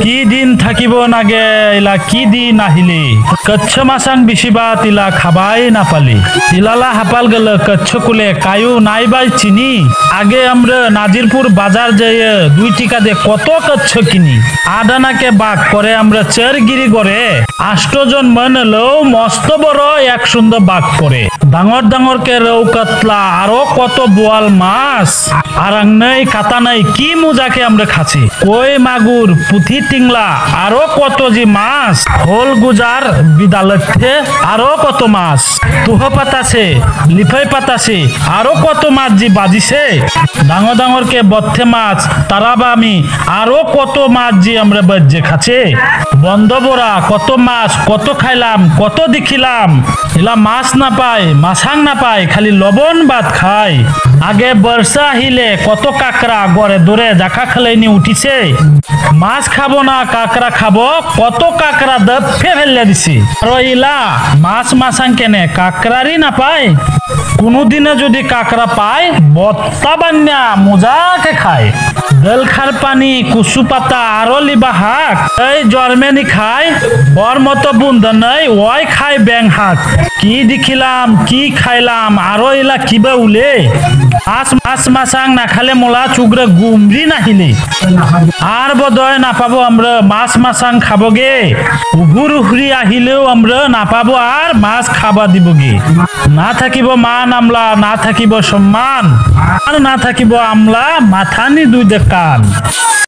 কি দিন থাকিব নাগে ইলা কি দিন আহিলে কচ্ছ মাসাং বিশিবাত ইলা খাবাই না পালি ইলালা হাপাল গেল কচ্ছ কুলে কায়ু নাইবাই চিনি আগে আমরা নাজিরপুর বাজার যাইয়ে 2 টাকা দিয়ে কত কচ্ছ কিনি আদানাকে বাক করে আমরা চেরগিরি করে 8 জন মানলেও মস্ত বড় এক সুন্দর বাক করে ডাঙর ডাঙর কে রৌ কাতলা আরো কত বোয়াল মাছ আর নাই কাতা নাই কি মুজাকে আমরা খাচ্ছি কই মাগুর পুঁথি টিংলা আরো কত যে মাছ হোল গুজার বিদালতে আরো কত মাছ তুহ পাতাছে লিফাই পাতাছে আরো কত মাছ যে বাজিছে ডাঙর ডাঙর কে বথে মাছ তারাবা আমি আরো কত মাছ যে আমরা বাজে খাচ্ছে বন্ধ বড়া কত মাছ কত খাইলাম কত দেখিলাম এলা মাছ না পায় মাছাং না পায় খালি লবণ ভাত খায় আগে বর্ষা আহিলে কত কাকড়া গড়ে দূরে জাখা খেলাইনি উঠিছে মাছ খাবো না কাকড়া খাবো কত কাকড়া দফে ফেলে দিছে আর ইলা মাছ মাছাং কেনে কাকড়ারই না পায় কোনদিনে যদি কাকড়া পায় বত্তা বান্যা মজাকে খায় দেলখার পানি কুসু পাতা আরো লিবা হাক এই জর্মেনি খায় বর মতো বুন্দ নাই ওই খায় ব্যাং হাক কি দেখিলাম কি খাইলাম আরো ইলা কিবা উলে মাছ মাছাং না খালে মোলা চুগরে গুমরি নাহিলে আর বদয় না পাবো আমরা মাছ মাছাং খাবগে উহুর উহুরি আহিলেও আমরা না পাবো আর মাছ খাবা দিবগে না থাকিব মান আমলা না থাকিব সম্মান আর না থাকিব আমলা মাথানি 2 কান।